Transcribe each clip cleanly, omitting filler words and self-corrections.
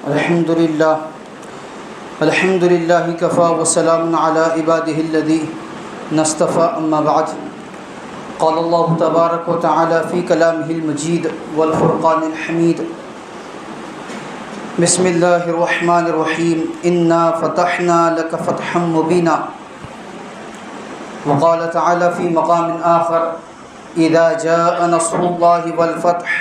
الحمد لله كفى وسلام على عباده الذين اصطفى أما بعد. قال الله تبارك وتعالى في كلامه المجيد والفرقان الحميد: بسم الله الرحمن الرحيم إنا فتحنا لك فتحا مبينا. وقال تعالى في مقام آخر: إذا جاء نصر الله والفتح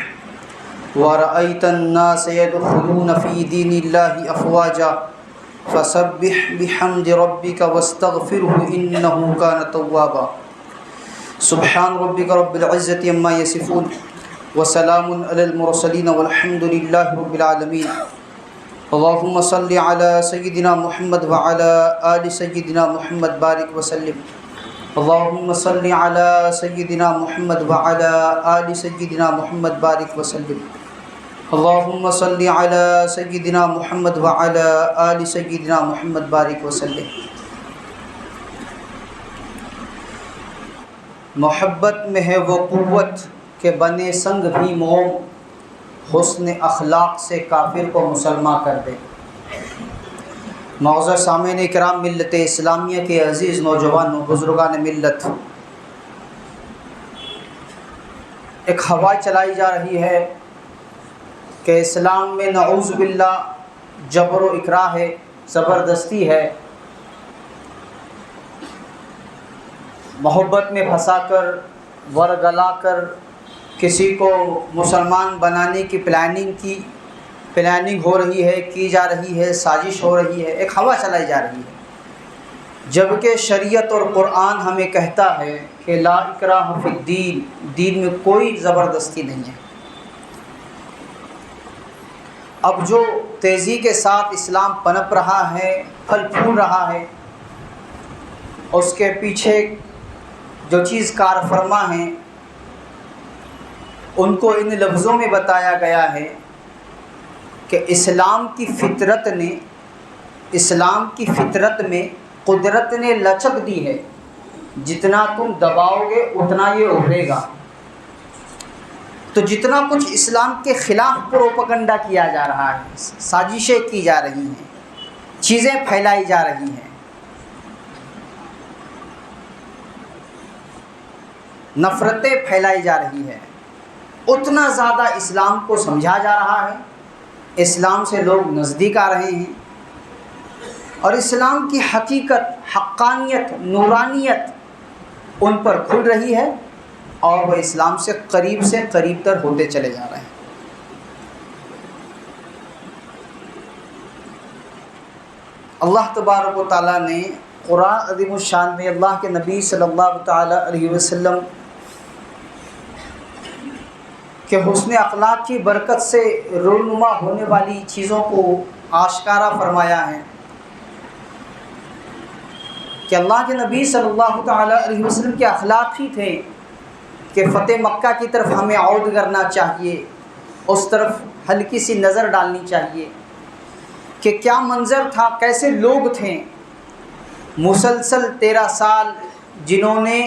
ورأيت الناس يدخلون في دين الله أفواجا فسبح بحمد ربك واستغفره إنه كان توابا. سبحان ربك رب العزة عما يصفون وسلام على المرسلين والحمد لله رب العالمين. اللهم صل على سيدنا محمد وعلى آل سيدنا محمد بارك وسلم. اللهم صل على سيدنا محمد وعلى آل سيدنا محمد بارك وسلم. اللهم صل على سيدنا محمد وعلى آل سيدنا محمد بارك وسلم. محبت میں ہے وہ قوت کہ بنے سنگ بھی موم، حسن اخلاق سے کافر کو مسلمان کر دے. معزز سامعین کرام، ملت اسلامیہ کے عزیز نوجوانوں، بزرگان ملت، ایک ہوا چلائی جا رہی ہے کہ اسلام میں نعوذ باللہ جبر و اکراہ ہے، زبردستی ہے، محبت میں پھنسا کر ورگلا کر کسی کو مسلمان بنانے کی پلاننگ ہو رہی ہے، کی جا رہی ہے، سازش ہو رہی ہے، ایک ہوا چلائی جا رہی ہے، جبکہ شریعت اور قرآن ہمیں کہتا ہے کہ لا اکراہ فی الدین، دین میں کوئی زبردستی نہیں ہے. اب جو تیزی کے ساتھ اسلام پنپ رہا ہے، پھل پھول رہا ہے، اس کے پیچھے جو چیز کار فرما ہیں ان کو ان لفظوں میں بتایا گیا ہے کہ اسلام کی فطرت میں قدرت نے لچک دی ہے، جتنا تم دباؤ گے اتنا یہ ابھرے گا. تو جتنا کچھ اسلام کے خلاف پروپیگنڈا کیا جا رہا ہے، سازشیں کی جا رہی ہیں، چیزیں پھیلائی جا رہی ہیں، نفرتیں پھیلائی جا رہی ہے، اتنا زیادہ اسلام کو سمجھا جا رہا ہے، اسلام سے لوگ نزدیک آ رہے ہیں، اور اسلام کی حقیقت، حقانیت، نورانیت ان پر کھل رہی ہے، اور وہ اسلام سے قریب تر ہوتے چلے جا رہے ہیں. اللہ تبارک و تعالیٰ نے قرآن عظیم الشان میں اللہ کے نبی صلی اللہ تعالیٰ علیہ وسلم کہ حسن اخلاق کی برکت سے رونما ہونے والی چیزوں کو آشکارا فرمایا ہے کہ اللہ کے نبی صلی اللہ تعالیٰ علیہ وسلم کے اخلاق ہی تھے کہ فتح مکہ کی طرف ہمیں عود کرنا چاہیے، اس طرف ہلکی سی نظر ڈالنی چاہیے کہ کیا منظر تھا، کیسے لوگ تھے مسلسل 13 سال جنہوں نے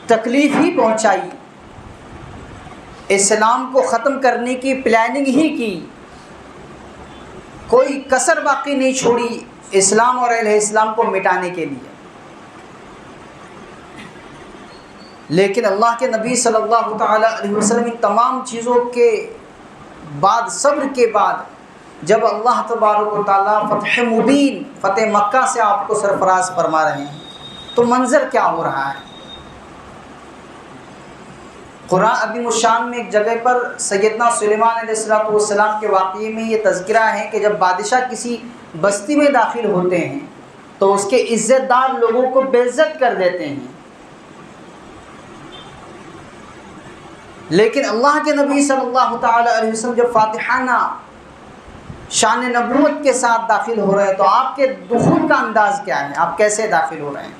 تکلیف ہی پہنچائی، اسلام کو ختم کرنے کی پلاننگ ہی کی، کوئی کسر باقی نہیں چھوڑی اسلام اور اہل اسلام کو مٹانے کے لیے. لیکن اللہ کے نبی صلی اللہ تعالیٰ علیہ وسلم ان تمام چیزوں کے بعد، صبر کے بعد، جب اللہ تبارک و تعالیٰ فتح مبین، فتح مکہ سے آپ کو سرفراز فرما رہے ہیں، تو منظر کیا ہو رہا ہے. قرآن عظیم الشان میں ایک جگہ پر سیدنا سلیمان علیہ السلام کے واقعے میں یہ تذکرہ ہے کہ جب بادشاہ کسی بستی میں داخل ہوتے ہیں تو اس کے عزت دار لوگوں کو بے عزت کر دیتے ہیں، لیکن اللہ کے نبی صلی اللہ تعالیٰ علیہ وسلم جب فاتحانہ شان نبوت کے ساتھ داخل ہو رہے ہیں تو آپ کے دخول کا انداز کیا ہے، آپ کیسے داخل ہو رہے ہیں،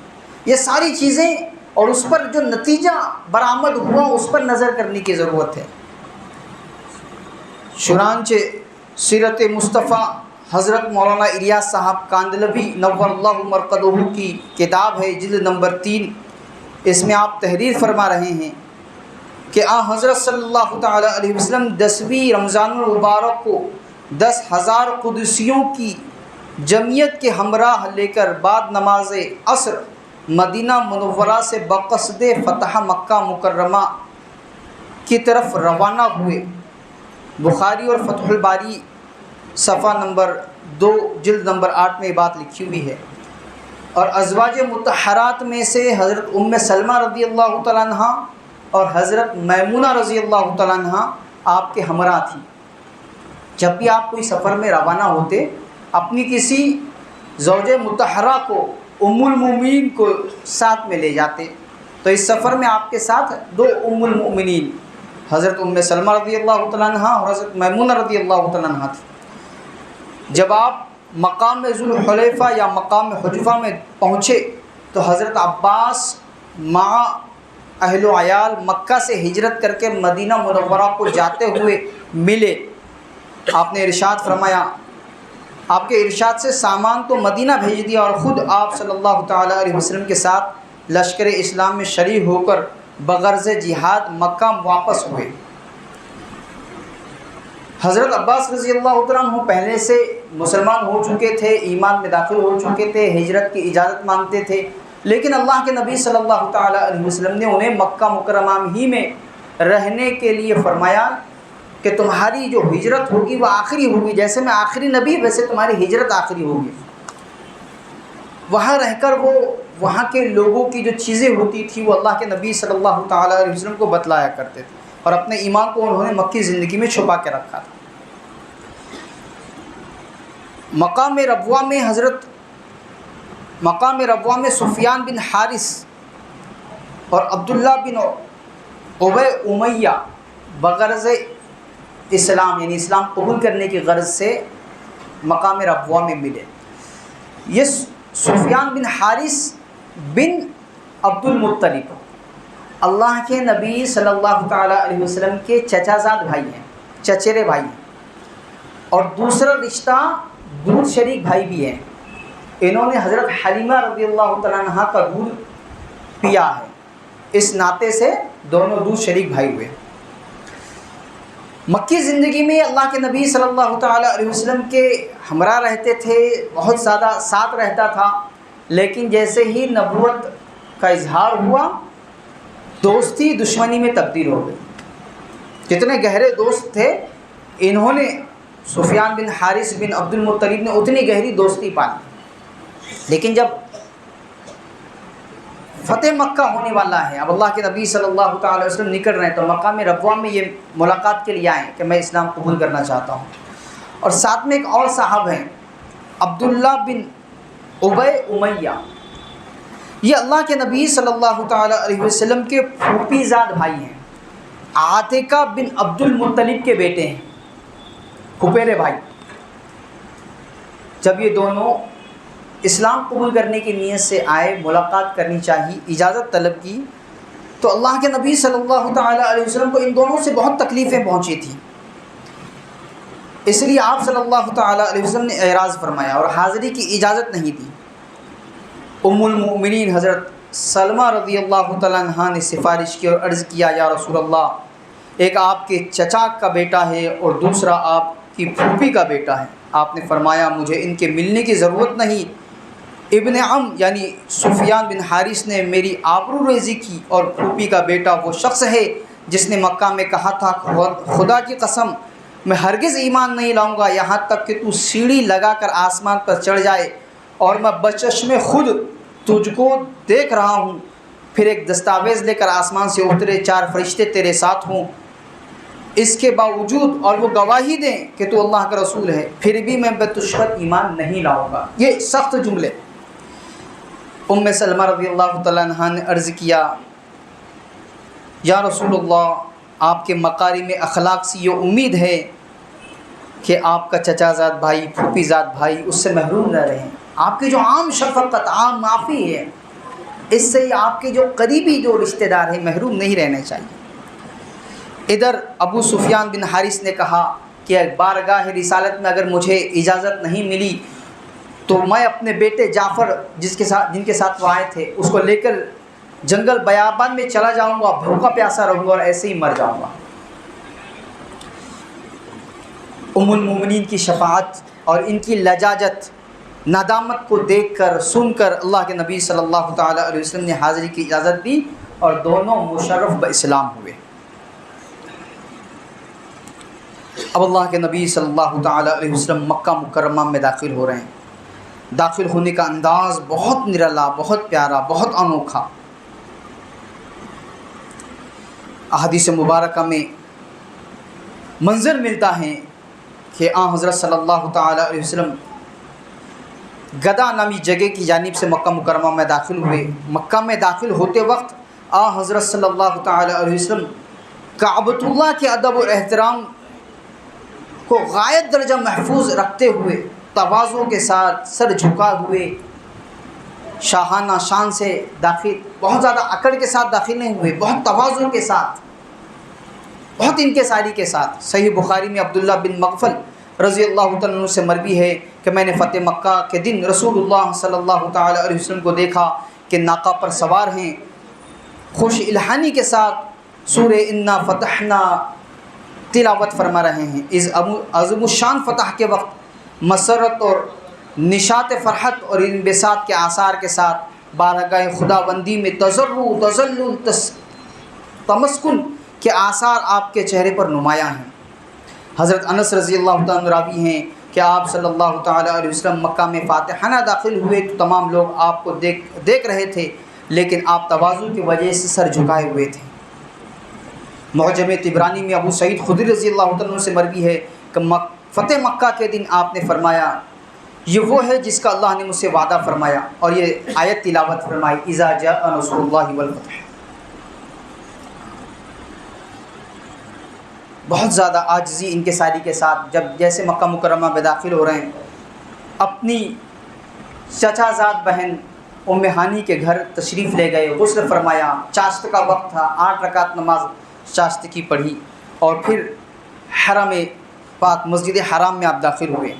یہ ساری چیزیں اور اس پر جو نتیجہ برآمد ہوا اس پر نظر کرنے کی ضرورت ہے. چنانچہ سیرت مصطفیٰ حضرت مولانا الیاس صاحب کاندلوی نور اللہ مرقدہ کی کتاب ہے، جلد نمبر 3، اس میں آپ تحریر فرما رہے ہیں کہ حضرت صلی اللہ تعالیٰ علیہ وسلم 10ویں رمضان المبارک کو 10,000 قدسیوں کی جمعیت کے ہمراہ لے کر بعد نماز عصر مدینہ منورہ سے بقصد فتح مکہ مکرمہ کی طرف روانہ ہوئے۔ بخاری اور فتح الباری صفحہ نمبر 2 جلد نمبر 8 میں یہ بات لکھی ہوئی ہے۔ اور ازواج مطہرات میں سے حضرت ام سلمہ رضی اللہ تعالیٰ عنہ اور حضرت میمونہ رضی اللہ تعالیٰ عنہ آپ کے ہمراہ تھی۔ جب بھی آپ کوئی سفر میں روانہ ہوتے، اپنی کسی زوج مطہرہ کو، ام المؤمنین کو ساتھ میں لے جاتے۔ تو اس سفر میں آپ کے ساتھ 2 ام المؤمنین حضرت ام سلمہ رضی اللہ تعالیٰ عنہ اور حضرت میمونہ رضی اللہ تعالیٰ عنہ تھی۔ جب آپ مقام ذوالحلیفہ یا مقام حجفہ میں پہنچے تو حضرت عباس مع اہل و عیال مکہ سے ہجرت کر کے مدینہ منورہ کو جاتے ہوئے ملے۔ آپ نے ارشاد فرمایا، آپ کے ارشاد سے سامان تو مدینہ بھیج دیا اور خود آپ صلی اللہ تعالیٰ علیہ وسلم کے ساتھ لشکر اسلام میں شریک ہو کر بغرض جہاد مکہ واپس ہوئے۔ حضرت عباس رضی اللہ تعالیٰ عنہ پہلے سے مسلمان ہو چکے تھے، ایمان میں داخل ہو چکے تھے، ہجرت کی اجازت مانگتے تھے، لیکن اللہ کے نبی صلی اللہ تعالیٰ علیہ وسلم نے انہیں مکہ مکرمہ ہی میں رہنے کے لیے فرمایا کہ تمہاری جو ہجرت ہوگی وہ آخری ہوگی، جیسے میں آخری نبی ویسے تمہاری ہجرت آخری ہوگی۔ وہاں رہ کر وہ وہاں کے لوگوں کی جو چیزیں ہوتی تھیں وہ اللہ کے نبی صلی اللہ تعالیٰ علیہ وسلم کو بتلایا کرتے تھے، اور اپنے ایمان کو انہوں نے مکی زندگی میں چھپا کے رکھا تھا۔ مقام ربوہ میں سفیان بن حارث اور عبداللہ بن ابی امیہ بغرض اسلام یعنی اسلام قبول کرنے کی غرض سے مقام ربوہ میں ملے۔ یہ سفیان بن حارث بن عبد المطلب اللہ کے نبی صلی اللہ تعالیٰ علیہ وسلم کے چچا زاد بھائی ہیں، چچیرے بھائی ہیں، اور دوسرا رشتہ دودھ شریک بھائی بھی ہیں۔ انہوں نے حضرت حلیمہ رضی اللہ تعالیٰ عنہ کا دودھ پیا ہے، اس ناطے سے دونوں دودھ شریک بھائی ہوئے۔ مکی زندگی میں اللہ کے نبی صلی اللہ تعالیٰ علیہ وسلم کے ہمراہ رہتے تھے، بہت زیادہ ساتھ رہتا تھا، لیکن جیسے ہی نبوت کا اظہار ہوا دوستی دشمنی میں تبدیل ہو گئی۔ جتنے گہرے دوست تھے انہوں نے سفیان بن حارث بن عبد المطلب نے اتنی گہری دوستی پالی، لیکن جب فتح مکہ ہونے والا ہے، اب اللہ کے نبی صلی اللہ تعالیٰ علیہ وسلم نکل رہے ہیں، تو مقام ربوہ میں یہ ملاقات کے لیے آئے کہ میں اسلام قبول کرنا چاہتا ہوں۔ اور ساتھ میں ایک اور صاحب ہیں عبداللہ بن ابی امیہ، یہ اللہ کے نبی صلی اللہ تعالیٰ علیہ وسلم کے پھوپھی زاد بھائی ہیں، عاتقہ بن عبد المطلب کے بیٹے ہیں، پھپھیرے بھائی۔ جب یہ دونوں اسلام قبول کرنے کی نیت سے آئے، ملاقات کرنی چاہی، اجازت طلب کی، تو اللہ کے نبی صلی اللہ تعالیٰ علیہ وسلم کو ان دونوں سے بہت تکلیفیں پہنچی تھیں، اس لیے آپ صلی اللہ تعالیٰ علیہ وسلم نے اعراض فرمایا اور حاضری کی اجازت نہیں دی۔ ام المؤمنین حضرت سلمہ رضی اللہ تعالیٰ عنہ نے سفارش کی اور عرض کیا، یا رسول اللہ، ایک آپ کے چچا کا بیٹا ہے اور دوسرا آپ کی پھوپھی کا بیٹا ہے۔ آپ نے فرمایا مجھے ان کے ملنے کی ضرورت نہیں، ابن عم یعنی سفیان بن حارث نے میری آبرو ریزی کی، اور پھوپھی کا بیٹا وہ شخص ہے جس نے مکہ میں کہا تھا خدا کی قسم میں ہرگز ایمان نہیں لاؤں گا یہاں تک کہ تو سیڑھی لگا کر آسمان پر چڑھ جائے اور میں بچشم خود تجھ کو دیکھ رہا ہوں، پھر ایک دستاویز لے کر آسمان سے اترے، 4 فرشتے تیرے ساتھ ہوں، اس کے باوجود اور وہ گواہی دیں کہ تو اللہ کا رسول ہے، پھر بھی میں تجھ پر ایمان نہیں لاؤں گا۔ یہ سخت جملے۔ ام سلمہ رضی اللہ تعالیٰ عنہ نے عرض کیا، یا رسول اللہ، آپ کے مکارم اخلاق سے یہ امید ہے کہ آپ کا چچا زاد بھائی، پھوپھی زاد بھائی اس سے محروم نہ رہیں۔ آپ کی جو عام شفقت، عام معافی ہے، اس سے آپ کے جو قریبی جو رشتہ دار ہیں محروم نہیں رہنے چاہیے۔ ادھر ابو سفیان بن حارث نے کہا کہ بارگاہ رسالت میں اگر مجھے اجازت نہیں ملی تو میں اپنے بیٹے جعفر جن کے ساتھ وہ آئے تھے اس کو لے کر جنگل بیابان میں چلا جاؤں گا، بھوکا پیاسا رہوں گا اور ایسے ہی مر جاؤں گا۔ ام المومنین کی شفاعت اور ان کی لجاجت ندامت کو دیکھ کر سن کر اللہ کے نبی صلی اللہ تعالیٰ علیہ وسلم نے حاضری کی اجازت دی اور دونوں مشرف باسلام ہوئے۔ اب اللہ کے نبی صلی اللہ تعالیٰ علیہ وسلم مکہ مکرمہ میں داخل ہو رہے ہیں۔ داخل ہونے کا انداز بہت نرالا، بہت پیارا، بہت انوکھا۔ احادیث مبارکہ میں منظر ملتا ہے کہ حضرت صلی اللہ تعالیٰ علیہ وسلم گدا نامی جگہ کی جانب سے مکہ مکرمہ میں داخل ہوئے۔ مکہ میں داخل ہوتے وقت حضرت صلی اللہ تعالیٰ علیہ وسلم کعبۃ اللہ کے ادب و احترام کو غایت درجہ محفوظ رکھتے ہوئے تواضع کے ساتھ سر جھکا ہوئے شاہانہ شان سے داخل، بہت زیادہ اکڑ کے ساتھ داخل نہیں ہوئے، بہت تواضع کے ساتھ، بہت انکساری کے ساتھ۔ صحیح بخاری میں عبداللہ بن مغفل رضی اللہ تعالیٰ عنہ سے مروی ہے کہ میں نے فتح مکہ کے دن رسول اللہ صلی اللہ تعالیٰ علیہ وسلم کو دیکھا کہ ناقہ پر سوار ہیں، خوش الحانی کے ساتھ سورہ انا فتحنا تلاوت فرما رہے ہیں۔ اس عظیم الشان فتح کے وقت مسرت اور نشاط فرحت اور انبساط کے آثار کے ساتھ بارگاہ خداوندی میں تضرع، تذلل، تمسکن کے آثار آپ کے چہرے پر نمایاں ہیں۔ حضرت انس رضی اللہ تعالیٰ راوی ہیں کہ آپ صلی اللہ تعالیٰ علیہ وسلم مکہ میں فاتحانہ داخل ہوئے تو تمام لوگ آپ کو دیکھ رہے تھے، لیکن آپ تواضع کی وجہ سے سر جھکائے ہوئے تھے۔ معجم طبرانی میں ابو سعید خدری رضی اللہ تعالیٰ سے مروی ہے کہ فتح مکہ کے دن آپ نے فرمایا یہ وہ ہے جس کا اللہ نے مجھ سے وعدہ فرمایا، اور یہ آیت تلاوت فرمائی اذا جاء نصر اللہ والفتح۔ بہت زیادہ عاجزی انکساری کے ساتھ جب جیسے مکہ مکرمہ میں داخل ہو رہے ہیں، اپنی چچا زاد بہن ام ہانی کے گھر تشریف لے گئے، غسل فرمایا، چاشت کا وقت تھا، 8 رکعت نماز چاشت کی پڑھی، اور پھر حرم پاک مسجد حرام میں آپ داخل ہوئے۔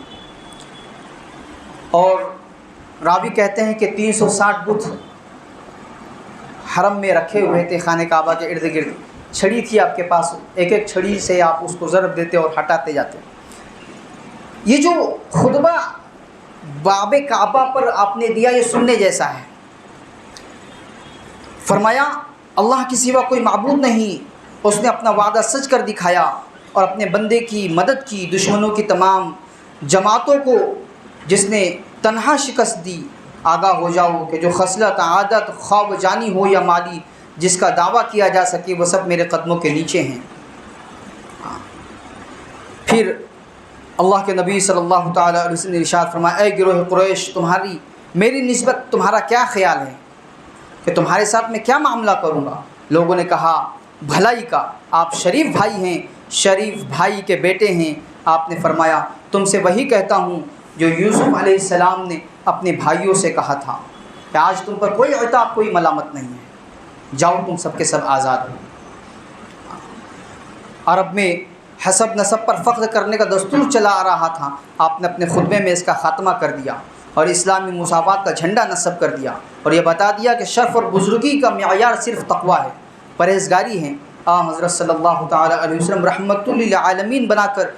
اور راوی کہتے ہیں کہ 360 بت حرم میں رکھے ہوئے تھے خانہ کعبہ کے ارد گرد، چھڑی تھی آپ کے پاس، ایک ایک چھڑی سے آپ اس کو ضرب دیتے اور ہٹاتے جاتے۔ یہ جو خطبہ باب کعبہ پر آپ نے دیا یہ سننے جیسا ہے۔ فرمایا اللہ کے سوا کوئی معبود نہیں، اس نے اپنا وعدہ سچ کر دکھایا اور اپنے بندے کی مدد کی، دشمنوں کی تمام جماعتوں کو جس نے تنہا شکست دی۔ آگاہ ہو جاؤ کہ جو خصلت، عادت، خواب جانی ہو یا مالی جس کا دعویٰ کیا جا سکے وہ سب میرے قدموں کے نیچے ہیں۔ پھر اللہ کے نبی صلی اللہ تعالیٰ علیہ وسلم نے ارشاد فرمایا اے گروہ قریش، تمہاری میری نسبت تمہارا کیا خیال ہے کہ تمہارے ساتھ میں کیا معاملہ کروں گا؟ لوگوں نے کہا بھلائی کا، آپ شریف بھائی ہیں، شریف بھائی کے بیٹے ہیں۔ آپ نے فرمایا تم سے وہی کہتا ہوں جو یوسف علیہ السلام نے اپنے بھائیوں سے کہا تھا کہ آج تم پر کوئی عتاب، کوئی ملامت نہیں ہے، جاؤ تم سب کے سب آزاد ہو۔ عرب میں حسب نسب پر فخر کرنے کا دستور چلا آ رہا تھا، آپ نے اپنے خطبے میں اس کا خاتمہ کر دیا اور اسلامی مساوات کا جھنڈا نصب کر دیا، اور یہ بتا دیا کہ شرف اور بزرگی کا معیار صرف تقویٰ ہے، پرہیزگاری ہے۔ حضرت صلی اللہ تعالیٰ علیہ وسلم رحمت للعالمین بنا کر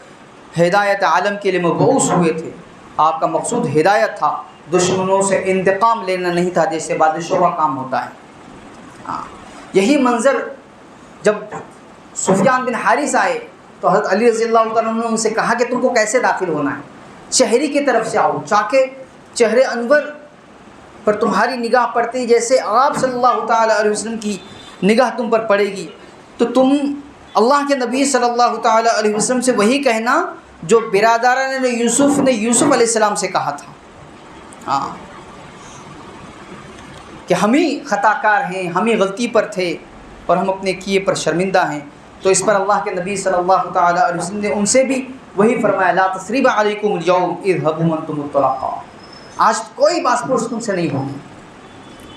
ہدایت عالم کے لیے مبعوث ہوئے تھے۔ آپ کا مقصود ہدایت تھا، دشمنوں سے انتقام لینا نہیں تھا جیسے بادشاہوں کا کام ہوتا ہے۔ یہی منظر جب سفیان بن حارث آئے تو حضرت علی رضی اللہ تعالیٰ عنہ نے ان سے کہا کہ تم کو کیسے داخل ہونا ہے؟ چہری کی طرف سے آؤ، تاکہ چہرے انور پر تمہاری نگاہ پڑتی جیسے آپ صلی اللہ تعالیٰ علیہ وسلم کی نگاہ تم پر پڑے گی، تو تم اللہ کے نبی صلی اللہ تعالیٰ علیہ وسلم سے وہی کہنا جو برادران یوسف نے یوسف علیہ السلام سے کہا تھا، کہ ہم ہی خطا کار ہیں، ہم ہی غلطی پر تھے اور ہم اپنے کیے پر شرمندہ ہیں۔ تو اس پر اللہ کے نبی صلی اللہ تعالیٰ علیہ وسلم نے ان سے بھی وہی فرمایا لا تثریب علیکم اليوم اذهبوا انتم الطلقاء، آج کوئی باس پرس تم سے نہیں ہوگی۔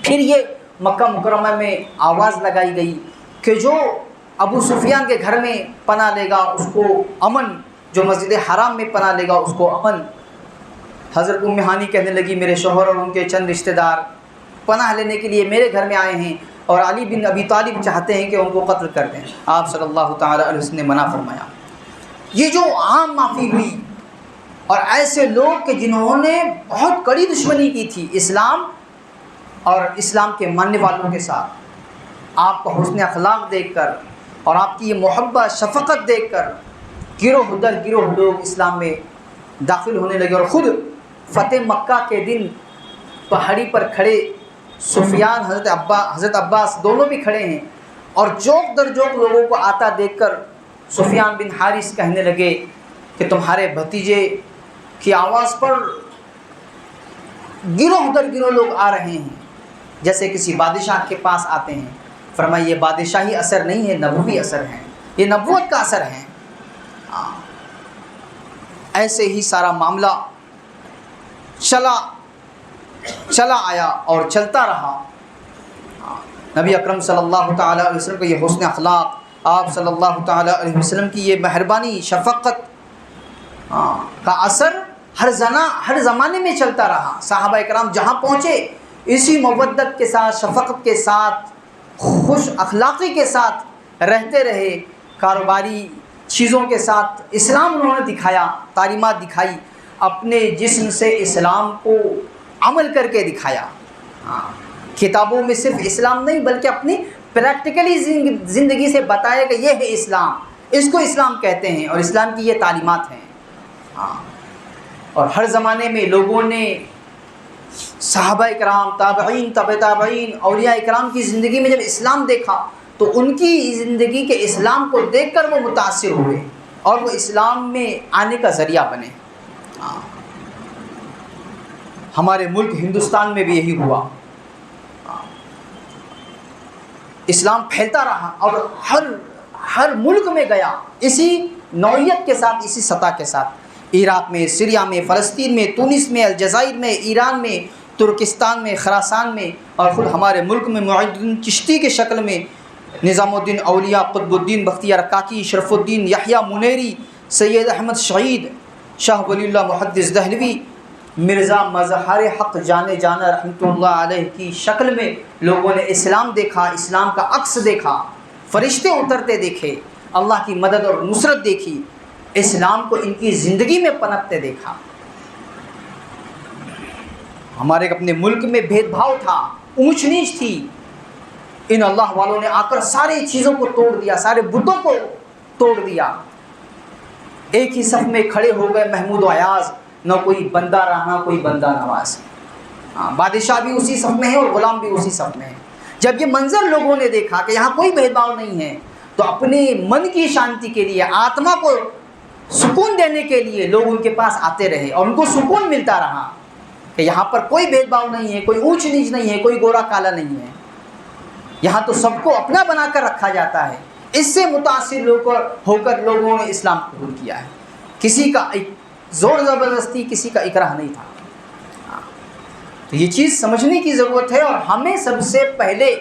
پھر یہ مکہ مکرمہ میں آواز لگائی گئی کہ جو ابو سفیان کے گھر میں پناہ لے گا اس کو امن، جو مسجد حرام میں پناہ لے گا اس کو امن۔ حضرت ام ہانی کہنے لگی میرے شوہر اور ان کے چند رشتہ دار پناہ لینے کے لیے میرے گھر میں آئے ہیں اور علی بن ابی طالب چاہتے ہیں کہ ان کو قتل کر دیں۔ آپ صلی اللہ تعالیٰ علیہ وسلم نے منع فرمایا۔ یہ جو عام معافی ہوئی، اور ایسے لوگ کہ جنہوں نے بہت کڑی دشمنی کی تھی اسلام اور اسلام کے ماننے والوں کے ساتھ، آپ کا حسن اخلاق دیکھ کر اور آپ کی یہ محبت شفقت دیکھ کر گروہ در گروہ لوگ اسلام میں داخل ہونے لگے، اور خود فتح مکہ کے دن پہاڑی پر کھڑے سفیان حضرت عباس دونوں بھی کھڑے ہیں، اور جوک در جوک لوگوں کو آتا دیکھ کر سفیان بن حارث کہنے لگے کہ تمہارے بھتیجے کی آواز پر گروہ در گروہ لوگ آ رہے ہیں، جیسے کسی بادشاہ کے پاس آتے ہیں۔ فرمایا یہ بادشاہی اثر نہیں ہے، نبوی اثر ہے، یہ نبوت کا اثر ہے۔ ایسے ہی سارا معاملہ چلا آیا اور چلتا رہا۔ نبی اکرم صلی اللہ تعالیٰ علیہ وسلم کا یہ حسن اخلاق، آپ صلی اللہ تعالیٰ علیہ وسلم کی یہ مہربانی شفقت کا اثر ہر زمانے میں چلتا رہا۔ صحابہ کرام جہاں پہنچے اسی مودت کے ساتھ، شفقت کے ساتھ، خوش اخلاقی کے ساتھ رہتے رہے، کاروباری چیزوں کے ساتھ اسلام انہوں نے دکھایا، تعلیمات دکھائی، اپنے جسم سے اسلام کو عمل کر کے دکھایا۔ کتابوں میں صرف اسلام نہیں بلکہ اپنی پریکٹیکلی زندگی سے بتایا کہ یہ ہے اسلام، اس کو اسلام کہتے ہیں اور اسلام کی یہ تعلیمات ہیں۔ اور ہر زمانے میں لوگوں نے صحابہ کرام، تابعین، تبع تابعین، اولیاء کرام کی زندگی میں جب اسلام دیکھا تو ان کی زندگی کے اسلام کو دیکھ کر وہ متاثر ہوئے اور وہ اسلام میں آنے کا ذریعہ بنے۔ ہمارے ملک ہندوستان میں بھی یہی ہوا، اسلام پھیلتا رہا اور ہر ملک میں گیا اسی نوعیت کے ساتھ، اسی سطح کے ساتھ۔ عراق میں، سیریا میں، فلسطین میں، تونس میں، الجزائر میں، ایران میں، ترکستان میں، خراسان میں، اور خود ہمارے ملک میں معین الدین چشتی کے شکل میں نظام الدین اولیاء، قطب الدین بختیار کاکی، شرف الدین یحییٰ منیری، سید احمد شہید، شاہ ولی اللہ محدث دہلوی، مرزا مظہر حق جانے جانا رحمۃ اللہ علیہ کی شکل میں لوگوں نے اسلام دیکھا، اسلام کا عکس دیکھا، فرشتے اترتے دیکھے، اللہ کی مدد اور نصرت دیکھی، اسلام کو ان کی زندگی میں پنپتے دیکھا۔ ہمارے اپنے ملک میں بھید بھاؤ تھا، اونچ نیچ تھی، ان اللہ والوں نے آ کر ساری چیزوں کو توڑ دیا، سارے بتوں کو توڑ دیا۔ ایک ہی صف میں کھڑے ہو گئے محمود و ایاز، نہ کوئی بندہ رہا کوئی بندہ نواز۔ بادشاہ بھی اسی صف میں ہے اور غلام بھی اسی صف میں ہے۔ جب یہ منظر لوگوں نے دیکھا کہ یہاں کوئی بھید بھاؤ نہیں ہے تو اپنے من کی شانتی کے لیے، آتما کو سکون دینے کے لیے لوگ ان کے پاس آتے رہے اور ان کو سکون ملتا رہا کہ یہاں پر کوئی بھید بھاؤ نہیں ہے، کوئی اونچ نیچ نہیں ہے، کوئی گورا کالا نہیں ہے، یہاں تو سب کو اپنا بنا کر رکھا جاتا ہے۔ اس سے متاثر ہو کر لوگوں نے اسلام قبول کیا ہے۔ کسی کا زور زبردستی، کسی کا اکراہ نہیں تھا۔ تو یہ چیز سمجھنے کی ضرورت ہے، اور ہمیں سب سے پہلے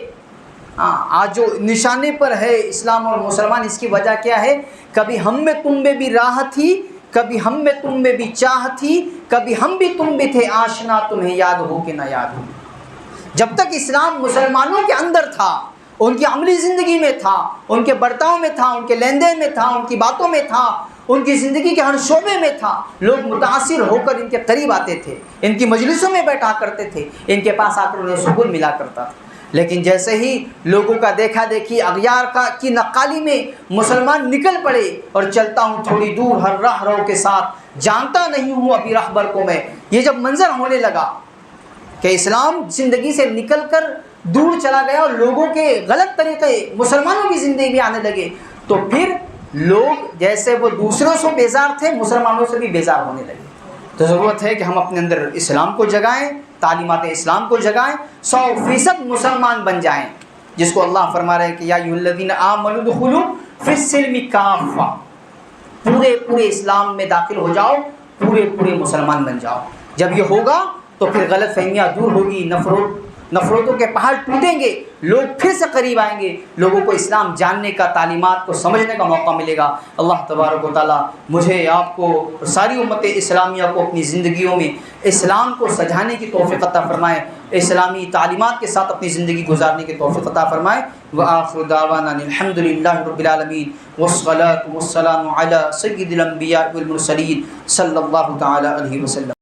آج جو نشانے پر ہے اسلام اور مسلمان، اس کی وجہ کیا ہے؟ کبھی ہم میں تم میں بھی راہ تھی، کبھی ہم میں تم میں بھی چاہ تھی، کبھی ہم بھی تم بھی تھے آشنا، تمہیں یاد ہو کہ نہ یاد ہو۔ جب تک اسلام مسلمانوں کے اندر تھا، ان کی عملی زندگی میں تھا، ان کے برتاؤ میں تھا، ان کے لین دین میں تھا، ان کی باتوں میں تھا، ان کی زندگی کے ہر شعبے میں تھا، لوگ متاثر ہو کر ان کے قریب آتے تھے، ان کی مجلسوں میں بیٹھا کرتے تھے، ان کے پاس آ کر انہیں سکون ملا کرتا تھا۔ لیکن جیسے ہی لوگوں کا دیکھا دیکھی، اغیار کی نقالی میں مسلمان نکل پڑے، اور چلتا ہوں تھوڑی دور ہر راہ رو کے ساتھ، جانتا نہیں ہوں ابھی رہبر کو میں، یہ جب منظر ہونے لگا کہ اسلام زندگی سے نکل کر دور چلا گیا اور لوگوں کے غلط طریقے مسلمانوں کی زندگی میں آنے لگے، تو پھر لوگ جیسے وہ دوسروں سے بیزار تھے، مسلمانوں سے بھی بیزار ہونے لگے۔ تو ضرورت ہے کہ ہم اپنے اندر اسلام کو جگائیں، تعلیمات اسلام کو جگائیں، 100% مسلمان بن جائیں، جس کو اللہ فرما رہے ہیں کہ یا ایھا الذین آمنوا ادخلوا فی السلم کافہ، پورے اسلام میں داخل ہو جاؤ، پورے مسلمان بن جاؤ۔ جب یہ ہوگا تو پھر غلط فہمیاں دور ہوگی، نفرتوں کے پہاڑ ٹوٹیں گے، لوگ پھر سے قریب آئیں گے، لوگوں کو اسلام جاننے کا، تعلیمات کو سمجھنے کا موقع ملے گا۔ اللہ تبارک و تعالیٰ مجھے، آپ کو اور ساری امت اسلامیہ کو اپنی زندگیوں میں اسلام کو سجانے کی توفیق عطا فرمائے، اسلامی تعلیمات کے ساتھ اپنی زندگی گزارنے کی توفیق عطا فرمائے۔ وآخر دعوانا الحمد للہ رب العالمین والصلاة والسلام علی سید الانبیاء والمرسلین صلی اللہ تعالی علیہ وسلم۔